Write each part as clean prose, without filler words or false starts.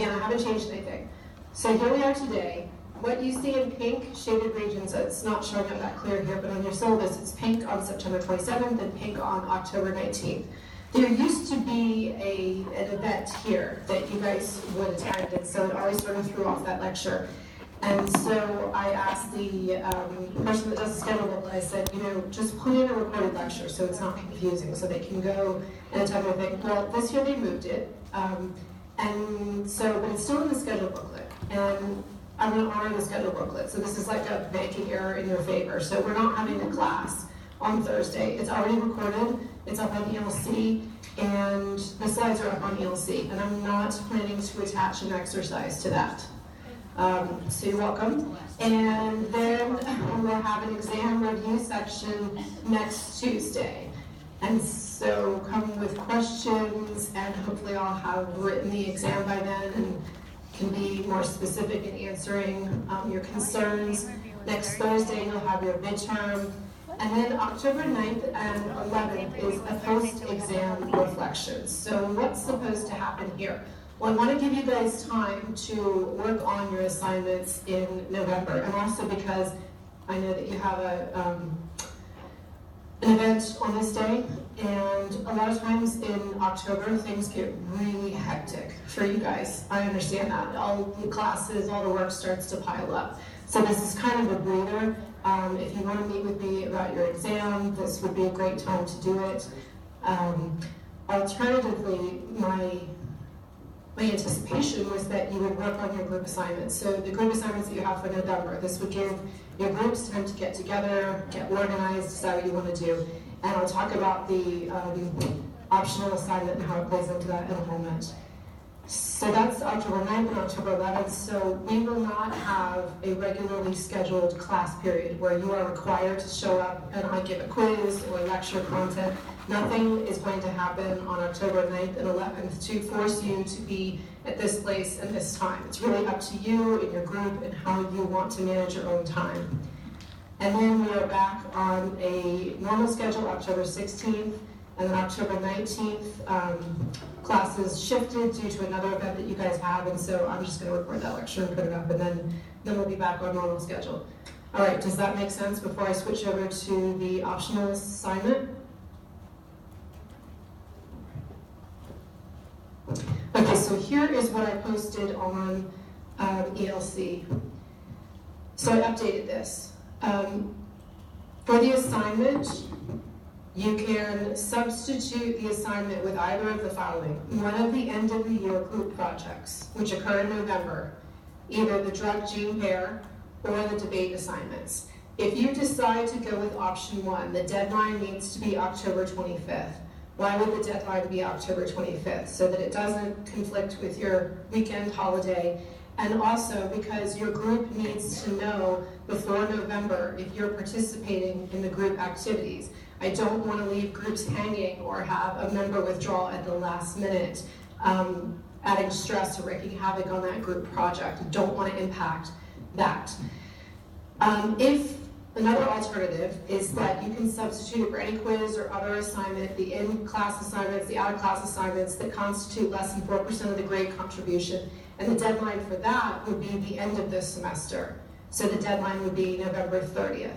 again, I haven't changed anything. So here we are today. What you see in pink shaded regions, it's not showing up that clear here, but on your syllabus it's pink on September 27th and pink on October 19th. There used to be an event here that you guys would attend, and so it always sort of threw off that lecture. And so I asked the person that does the schedule, I said, just put in a recorded lecture so it's not confusing, so they can go and attend their thing. Well, this year they moved it, and so, but it's still in the schedule booklet. And I'm going to honor the schedule booklet. So this is like a banking error in your favor. So we're not having a class on Thursday. It's already recorded. It's up on ELC, and the slides are up on ELC. And I'm not planning to attach an exercise to that. So you're welcome. And then we'll have an exam review section next Tuesday. And so come with questions, and hopefully I'll have written the exam by then and can be more specific in answering your concerns. Next Thursday, you'll have your midterm. And then October 9th and 11th is a post-exam reflection. So what's supposed to happen here? Well, I want to give you guys time to work on your assignments in November, and also because I know that you have an event on this day, and a lot of times in October things get really hectic for you guys. I understand that. All the classes, all the work starts to pile up. So this is kind of a breather. If you want to meet with me about your exam, this would be a great time to do it. Alternatively, my anticipation was that you would work on your group assignments. So the group assignments that you have for November, this would give your groups time to get together, get organized, decide what you want to do. And I'll talk about the optional assignment and how it plays into that in a moment. So that's October 9th and October 11th. So we will not have a regularly scheduled class period where you are required to show up and I give a quiz or lecture content. Nothing is going to happen on October 9th and 11th to force you to be at this place and this time. It's really up to you and your group and how you want to manage your own time. And then we are back on a normal schedule, October 16th, and then October 19th, classes shifted due to another event that you guys have, and so I'm just going to record that lecture and put it up, and then we'll be back on normal schedule. All right, does that make sense before I switch over to the optional assignment? Okay, so here is what I posted on ELC. So I updated this. For the assignment, you can substitute the assignment with either of the following. One of the end of the year group projects, which occur in November, either the drug gene pair or the debate assignments. If you decide to go with option one, the deadline needs to be October 25th. Why would the deadline be October 25th? So that it doesn't conflict with your weekend holiday, and also because your group needs to know before November if you're participating in the group activities. I don't want to leave groups hanging or have a member withdraw at the last minute, adding stress or wreaking havoc on that group project. I don't want to impact that. If another alternative is that you can substitute it for any quiz or other assignment, the in-class assignments, the out-of-class assignments that constitute less than 4% of the grade contribution, and the deadline for that would be the end of this semester. So the deadline would be November 30th.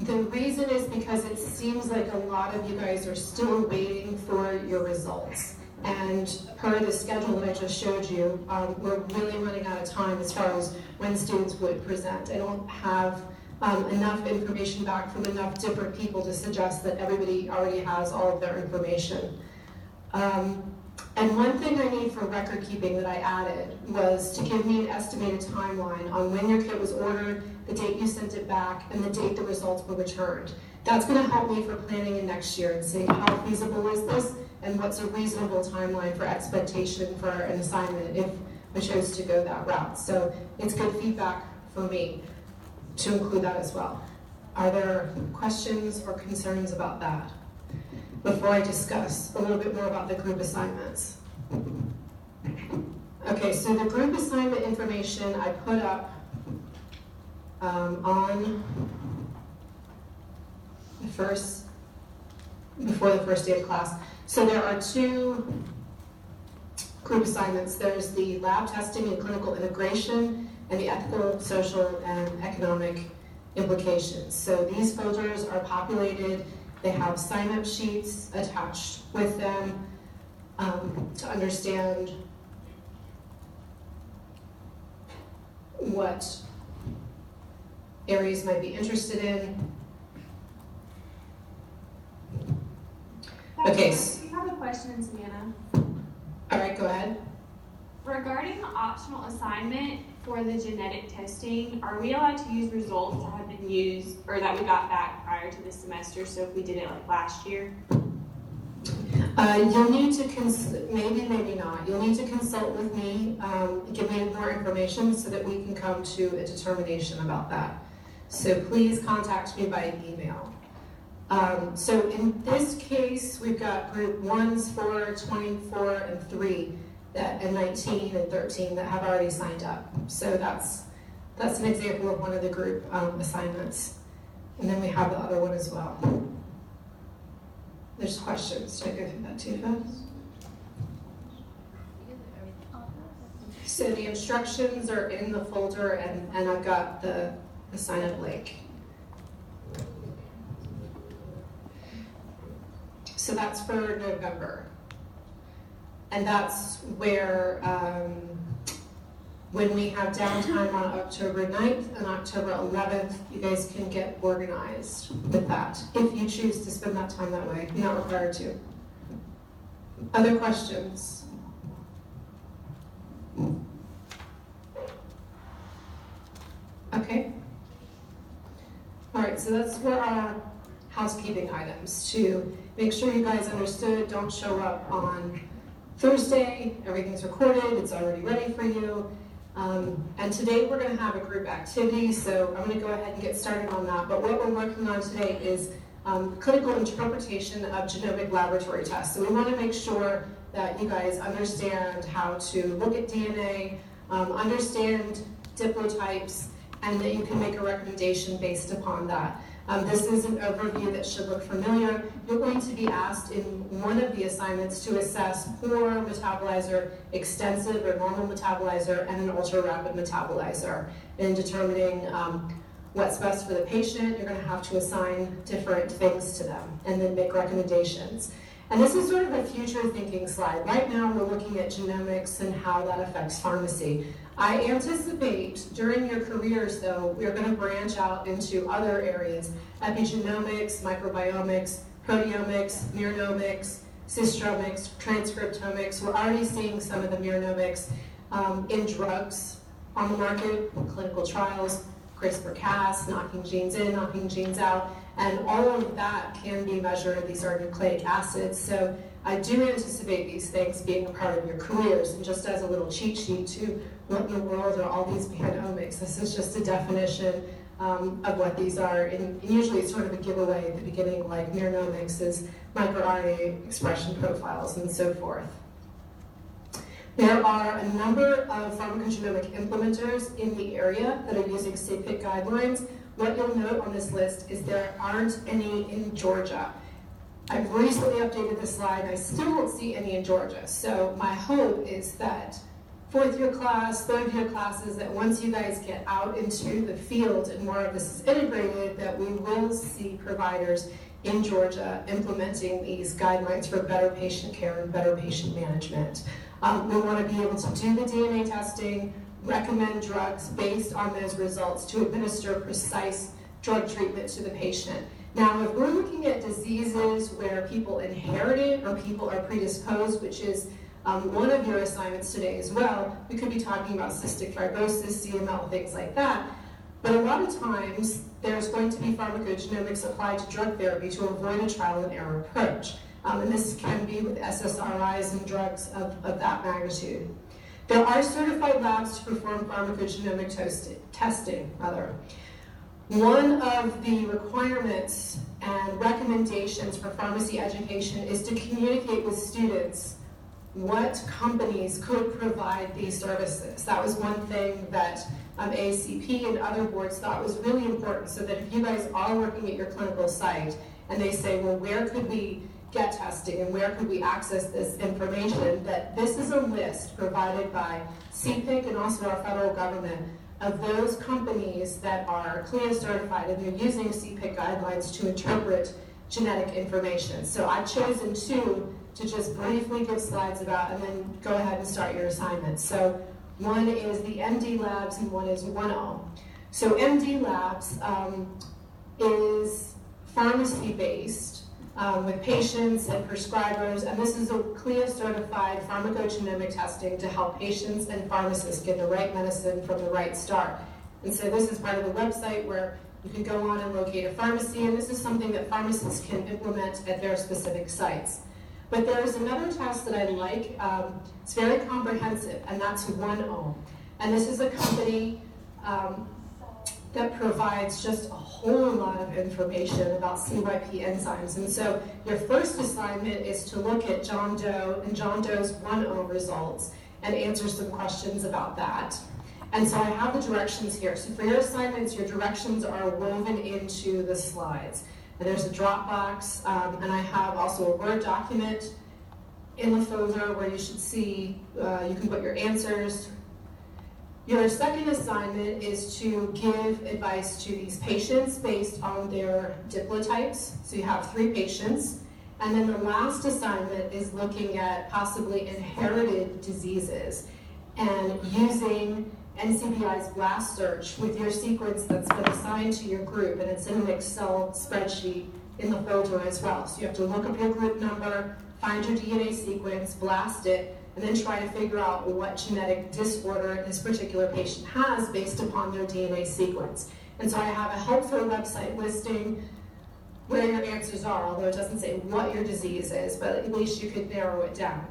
The reason is because it seems like a lot of you guys are still waiting for your results. And per the schedule that I just showed you, we're really running out of time as far as when students would present. I don't have enough information back from enough different people to suggest that everybody already has all of their information. And one thing I need for record keeping that I added was to give me an estimated timeline on when your kit was ordered, the date you sent it back, and the date the results were returned. That's going to help me for planning in next year and seeing how feasible is this and what's a reasonable timeline for expectation for an assignment if I chose to go that route. So it's good feedback for me to include that as well. Are there questions or concerns about that before I discuss a little bit more about the group assignments? Okay, so the group assignment information I put up on the before the first day of class. So there are two group assignments. There's the lab testing and clinical integration, and the ethical, social, and economic implications. So these folders are populated. They have sign-up sheets attached with them to understand what areas might be interested in. Okay. We have a question, Savannah. All right, go ahead. Regarding the optional assignment for the genetic testing, are we allowed to use results that have been used or that we got back prior to this semester? So if we did it like last year? You'll need to, maybe not. You'll need to consult with me, give me more information so that we can come to a determination about that. So please contact me by email. So in this case, we've got group 1s, 4, 24, and 3, and 19 and 13 that have already signed up. So that's an example of one of the group assignments. And then we have the other one as well. There's questions. Did I go through that too fast? So the instructions are in the folder, and I've got the sign-up link. So that's for November. And that's where, when we have downtime on October 9th and October 11th, you guys can get organized with that, if you choose to spend that time that way. You're not required to. Other questions? Okay. All right, so that's for our housekeeping items, to make sure you guys understood. Don't show up on Thursday, everything's recorded, it's already ready for you. And today we're going to have a group activity, so I'm going to go ahead and get started on that. But what we're working on today is clinical interpretation of genomic laboratory tests. So we want to make sure that you guys understand how to look at DNA, understand diplotypes, and that you can make a recommendation based upon that. This is an overview that should look familiar. You're going to be asked in one of the assignments to assess poor metabolizer, extensive or normal metabolizer, and an ultra-rapid metabolizer. In determining what's best for the patient, you're going to have to assign different things to them and then make recommendations. And this is sort of a future thinking slide. Right now we're looking at genomics and how that affects pharmacy. I anticipate during your careers, though, we're going to branch out into other areas: epigenomics, microbiomics, proteomics, myrinomics, cystromics, transcriptomics. We're already seeing some of the myrinomics in drugs on the market, clinical trials, CRISPR-Cas, knocking genes in, knocking genes out, and all of that can be measured. These are nucleic acids. So I do anticipate these things being a part of your careers. And just as a little cheat sheet to what in the world are all these panomics? This is just a definition of what these are. And usually it's sort of a giveaway at the beginning, like myrinomics is microRNA expression profiles and so forth. There are a number of pharmacogenomic implementers in the area that are using CPIC guidelines. What you'll note on this list is there aren't any in Georgia. I've recently updated this slide, and I still don't see any in Georgia. So my hope is that fourth year class, third year classes, that once you guys get out into the field and more of this is integrated, that we will see providers in Georgia implementing these guidelines for better patient care and better patient management. We want to be able to do the DNA testing, recommend drugs based on those results to administer precise drug treatment to the patient. Now, if we're looking at diseases where people inherit it or people are predisposed, which is one of your assignments today as well, we could be talking about cystic fibrosis, CML, things like that. But a lot of times, there's going to be pharmacogenomics applied to drug therapy to avoid a trial and error approach. And this can be with SSRIs and drugs of that magnitude. There are certified labs to perform pharmacogenomic testing. One of the requirements and recommendations for pharmacy education is to communicate with students what companies could provide these services. That was one thing that ACP and other boards thought was really important, so that if you guys are working at your clinical site and they say, well, where could we get testing and where could we access this information, that this is a list provided by CPIC and also our federal government of those companies that are CLIA certified and they're using CPIC guidelines to interpret genetic information. So I've chosen two to just briefly give slides about and then go ahead and start your assignment. So one is the MD Labs and one is 1O. So MD Labs is pharmacy-based with patients and prescribers, and this is a CLIA-certified pharmacogenomic testing to help patients and pharmacists get the right medicine from the right start. And so this is part of the website where you can go on and locate a pharmacy, and this is something that pharmacists can implement at their specific sites. But there is another test that I like. It's very comprehensive, and that's 1O. And this is a company that provides just a whole lot of information about CYP enzymes. And so your first assignment is to look at John Doe and John Doe's 1O results and answer some questions about that. And so I have the directions here. So for your assignments, your directions are woven into the slides. And there's a Dropbox, and I have also a Word document in the folder where you should see, you can put your answers. Your second assignment is to give advice to these patients based on their diplotypes. So you have 3 patients. And then the last assignment is looking at possibly inherited diseases and using NCBI's blast search with your sequence that's been assigned to your group, and it's in an Excel spreadsheet in the folder as well. So you have to look up your group number, find your DNA sequence, blast it, and then try to figure out what genetic disorder this particular patient has based upon their DNA sequence. And so I have a helpful website listing where your answers are, although it doesn't say what your disease is, but at least you could narrow it down.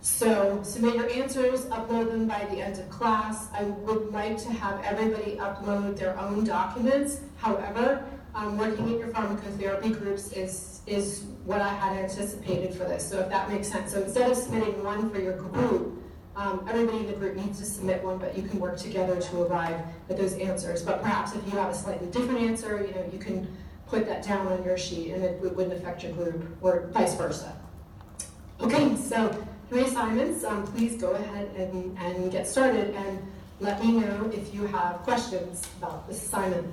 So submit your answers, upload them by the end of class. I would like to have everybody upload their own documents. However, working in your pharmacotherapy groups is what I had anticipated for this, so if that makes sense. So instead of submitting one for your group, everybody in the group needs to submit one, but you can work together to arrive at those answers. But perhaps if you have a slightly different answer, you can put that down on your sheet and it wouldn't affect your group, or vice versa. Okay, so 3 assignments. Please go ahead and get started and let me know if you have questions about this assignment.